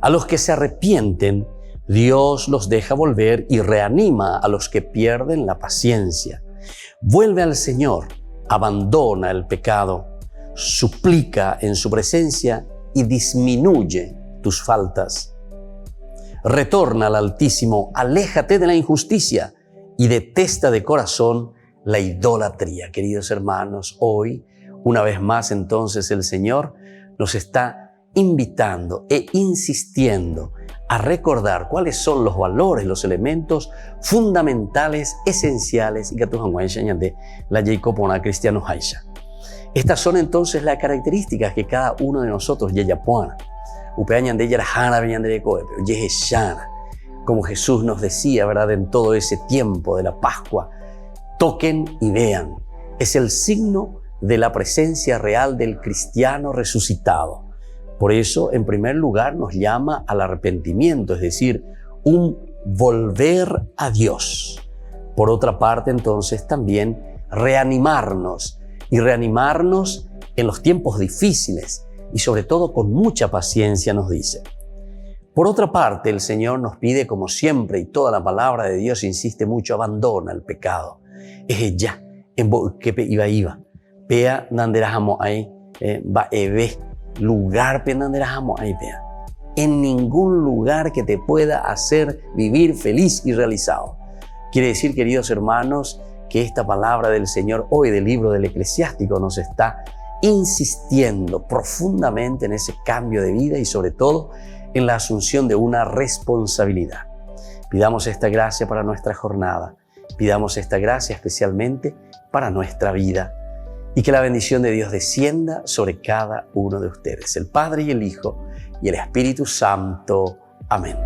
A los que se arrepienten, Dios los deja volver y reanima a los que pierden la paciencia. Vuelve al Señor, abandona el pecado, suplica en su presencia y disminuye tus faltas. Retorna al Altísimo, aléjate de la injusticia y detesta de corazón la idolatría. Queridos hermanos, hoy, una vez más entonces el Señor nos está invitando e insistiendo a recordar cuáles son los valores, los elementos fundamentales, esenciales y que de la Jacobona cristiano Haisha. Estas son entonces las características que cada uno de nosotros yeyapona. Como Jesús nos decía, ¿verdad? En todo ese tiempo de la Pascua, toquen y vean. Es el signo de la presencia real del cristiano resucitado. Por eso, en primer lugar, nos llama al arrepentimiento, es decir, un volver a Dios. Por otra parte, entonces, también reanimarnos, y reanimarnos en los tiempos difíciles, y sobre todo con mucha paciencia, nos dice. Por otra parte, el Señor nos pide, como siempre, y toda la palabra de Dios insiste mucho, abandona el pecado. Es ya, en que iba. Pea nanderajamo ahí, va eve, lugar pe nanderajamo ahí pea. En ningún lugar que te pueda hacer vivir feliz y realizado. Quiere decir, queridos hermanos, que esta palabra del Señor hoy del libro del Eclesiástico nos está insistiendo profundamente en ese cambio de vida y sobre todo en la asunción de una responsabilidad. Pidamos esta gracia para nuestra jornada, pidamos esta gracia especialmente para nuestra vida y que la bendición de Dios descienda sobre cada uno de ustedes, el Padre y el Hijo y el Espíritu Santo. Amén.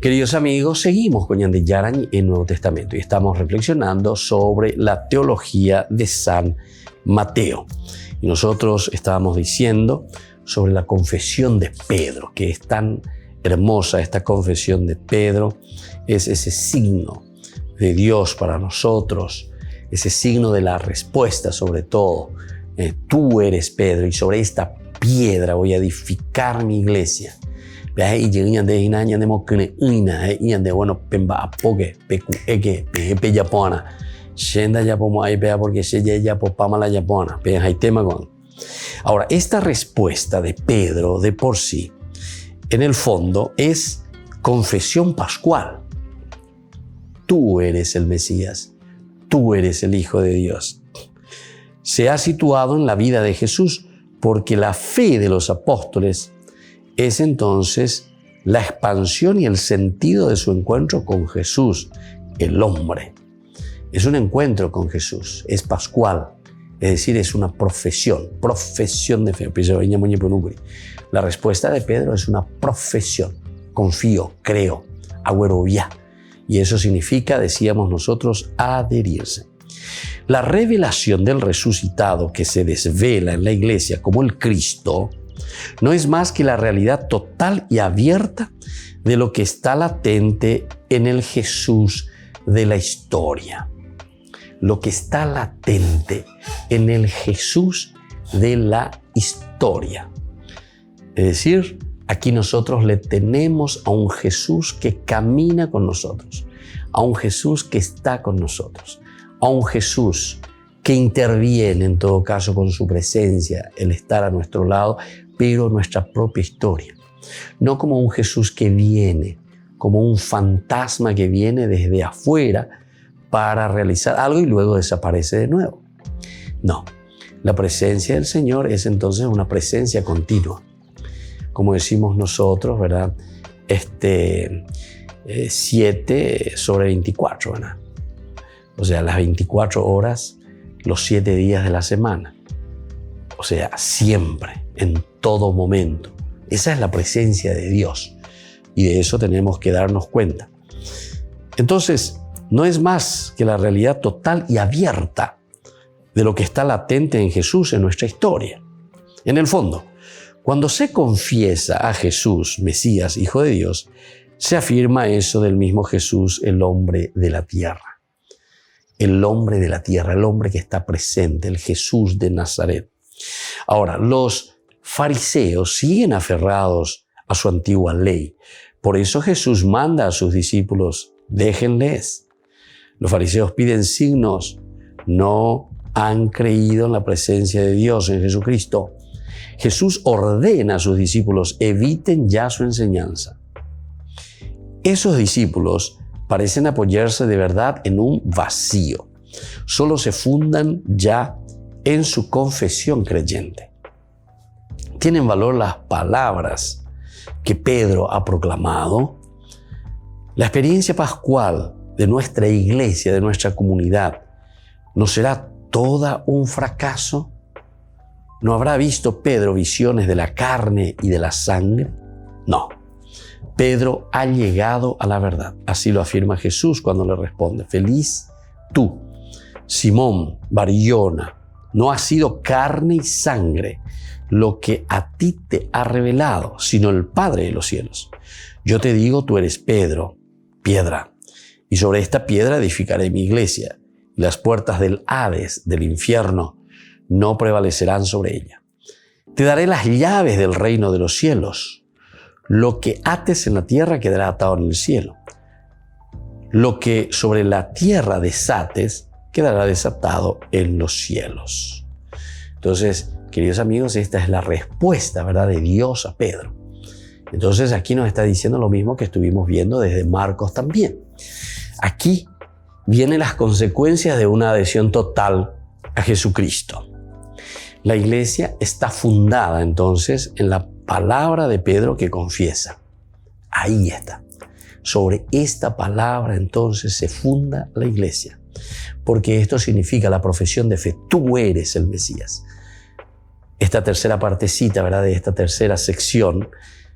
Queridos amigos, seguimos con Ñande Yarañi en el Nuevo Testamento y estamos reflexionando sobre la teología de San Mateo. Y nosotros estábamos diciendo sobre la confesión de Pedro, que es tan hermosa esta confesión de Pedro, es ese signo de Dios para nosotros, ese signo de la respuesta sobre todo. Tú eres Pedro y sobre esta piedra voy a edificar mi iglesia. Bueno, pemba apoque, pecueque, pepe yapona. Shenda yapomo ahí pea porque se ya popama la yapona. Pea hay tema con. Ahora, esta respuesta de Pedro de por sí, en el fondo, es confesión pascual. Tú eres el Mesías, tú eres el Hijo de Dios. Se ha situado en la vida de Jesús porque la fe de los apóstoles es entonces la expansión y el sentido de su encuentro con Jesús, el hombre. Es un encuentro con Jesús, es pascual, es decir, es una profesión de fe. La respuesta de Pedro es una profesión, confío, creo, agüerovia. Y eso significa, decíamos nosotros, adherirse. La revelación del resucitado que se desvela en la iglesia como el Cristo no es más que la realidad total y abierta de lo que está latente en el Jesús de la historia. Lo que está latente en el Jesús de la historia. Es decir, aquí nosotros le tenemos a un Jesús que camina con nosotros, a un Jesús que está con nosotros, a un Jesús que interviene en todo caso con su presencia, el estar a nuestro lado, pero nuestra propia historia. No como un Jesús que viene, como un fantasma que viene desde afuera para realizar algo y luego desaparece de nuevo. No, la presencia del Señor es entonces una presencia continua. Como decimos nosotros, ¿verdad? 7/24, ¿verdad? O sea, las 24 horas, los 7 días de la semana. O sea, siempre, en todo momento. Esa es la presencia de Dios. Y de eso tenemos que darnos cuenta. Entonces, no es más que la realidad total y abierta de lo que está latente en Jesús en nuestra historia. En el fondo, cuando se confiesa a Jesús, Mesías, Hijo de Dios, se afirma eso del mismo Jesús, el hombre de la tierra. el hombre de la tierra, el hombre que está presente, el Jesús de Nazaret. Ahora, los fariseos siguen aferrados a su antigua ley. Por eso Jesús manda a sus discípulos, déjenles. Los fariseos piden signos, no han creído en la presencia de Dios, en Jesucristo. Jesús ordena a sus discípulos, eviten ya su enseñanza. Esos discípulos parecen apoyarse de verdad en un vacío. Solo se fundan ya en su confesión creyente. Tienen valor las palabras que Pedro ha proclamado. La experiencia pascual de nuestra iglesia, de nuestra comunidad, ¿no será toda un fracaso? ¿No habrá visto Pedro visiones de la carne y de la sangre? No. Pedro ha llegado a la verdad. Así lo afirma Jesús cuando le responde, feliz tú, Simón Bar-Jona, no ha sido carne y sangre lo que a ti te ha revelado, sino el Padre de los cielos. Yo te digo, tú eres Pedro, piedra, y sobre esta piedra edificaré mi iglesia, y las puertas del Hades, del infierno, no prevalecerán sobre ella. Te daré las llaves del reino de los cielos. Lo que ates en la tierra quedará atado en el cielo. Lo que sobre la tierra desates quedará desatado en los cielos. Entonces, queridos amigos, esta es la respuesta, ¿verdad?, de Dios a Pedro. Entonces, aquí nos está diciendo lo mismo que estuvimos viendo desde Marcos también. Aquí vienen las consecuencias de una adhesión total a Jesucristo. La iglesia está fundada entonces en la palabra de Pedro que confiesa. Ahí está. Sobre esta palabra entonces se funda la iglesia, porque esto significa la profesión de fe. Tú eres el Mesías. Esta tercera partecita, ¿verdad?, de esta tercera sección,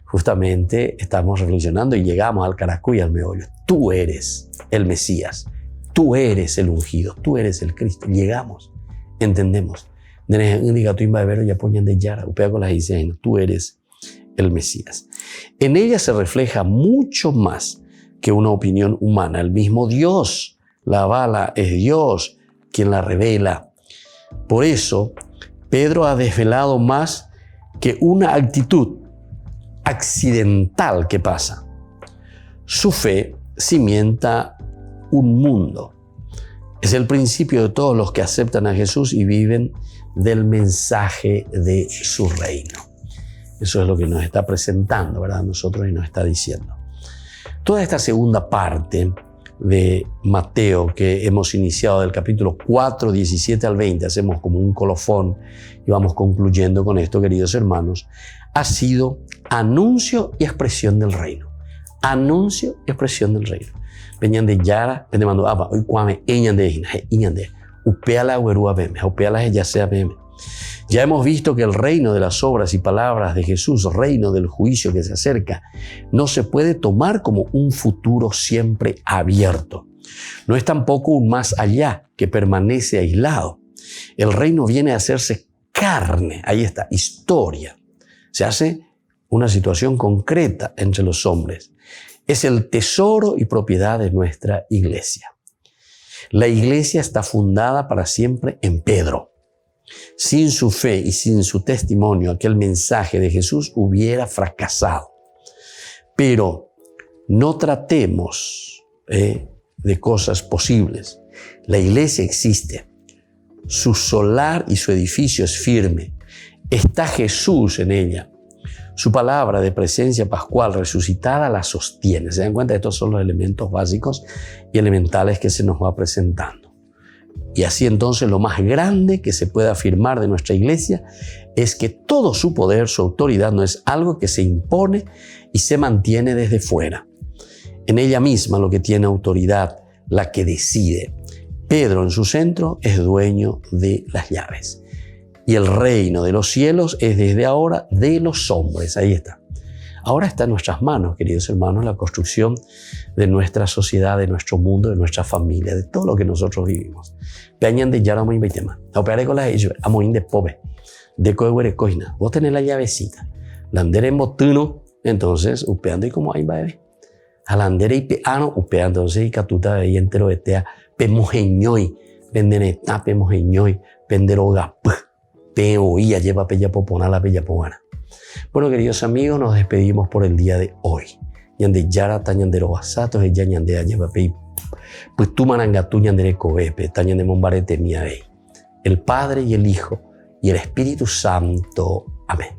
justamente estamos reflexionando y llegamos al caracuy, al meollo. Tú eres el Mesías. Tú eres el ungido. Tú eres el Cristo. Llegamos, entendemos. Tú eres el Mesías. En ella se refleja mucho más que una opinión humana. El mismo Dios la avala, es Dios quien la revela. Por eso, Pedro ha desvelado más que una actitud accidental que pasa. Su fe cimienta un mundo. Es el principio de todos los que aceptan a Jesús y viven del mensaje de su reino. Eso es lo que nos está presentando, ¿verdad?, nosotros, y nos está diciendo. Toda esta segunda parte de Mateo que hemos iniciado del capítulo 4, 17 al 20, hacemos como un colofón y vamos concluyendo con esto, queridos hermanos, ha sido anuncio y expresión del reino. Anuncio y expresión del reino. Peñan de Yara, te mando hoy cuame, eñande, upeala huerúa beme, upeala ya sea beme. Ya hemos visto que el reino de las obras y palabras de Jesús, reino del juicio que se acerca, no se puede tomar como un futuro siempre abierto. No es tampoco un más allá que permanece aislado. El reino viene a hacerse carne, ahí está, historia. Se hace una situación concreta entre los hombres. Es el tesoro y propiedad de nuestra iglesia. La iglesia está fundada para siempre en Pedro. Sin su fe y sin su testimonio, aquel mensaje de Jesús hubiera fracasado. Pero no tratemos de cosas posibles. La iglesia existe. Su solar y su edificio es firme. Está Jesús en ella. Su palabra de presencia pascual resucitada la sostiene. ¿Se dan cuenta? Estos son los elementos básicos y elementales que se nos va presentando. Y así entonces lo más grande que se puede afirmar de nuestra iglesia es que todo su poder, su autoridad no es algo que se impone y se mantiene desde fuera. En ella misma lo que tiene autoridad, la que decide. Pedro en su centro es dueño de las llaves. Y el reino de los cielos es desde ahora de los hombres. Ahí está. Ahora está en nuestras manos, queridos hermanos, la construcción de nuestra sociedad, de nuestro mundo, de nuestra familia, de todo lo que nosotros vivimos. Peñan de Yaramo y Beitema. Operaré con las ellos, amoín de pobre, de coehuere coina. Vos tenés la llavecita. Landere en botuno, entonces, upeando y como ahí va. Alandere y peano, upeando, entonces, y catuta de ahí entero etea, pemojeñoy, pendenetá, pemojeñoy, penderoga, peoía, lleva pella popona, la pella pogana. Bueno, queridos amigos, nos despedimos por el día de hoy. Ñande yara tañandero basatos, ella ñandea lleva pei, pues tú manangatú ñandere cobepe, tañande mombarete mía vei. El Padre y el Hijo y el Espíritu Santo. Amén.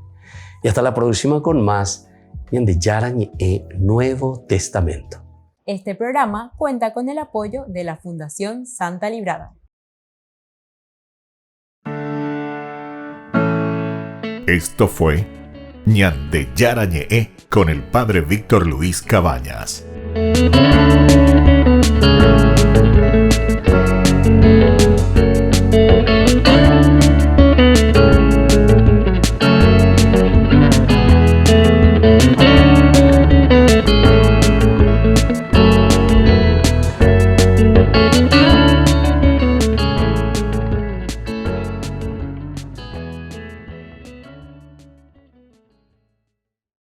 Y hasta la próxima con más Ñande Yarañe Nuevo Testamento. Este programa cuenta con el apoyo de la Fundación Santa Librada. Esto fue Ñande Yarañe con el Padre Víctor Luis Cabañas.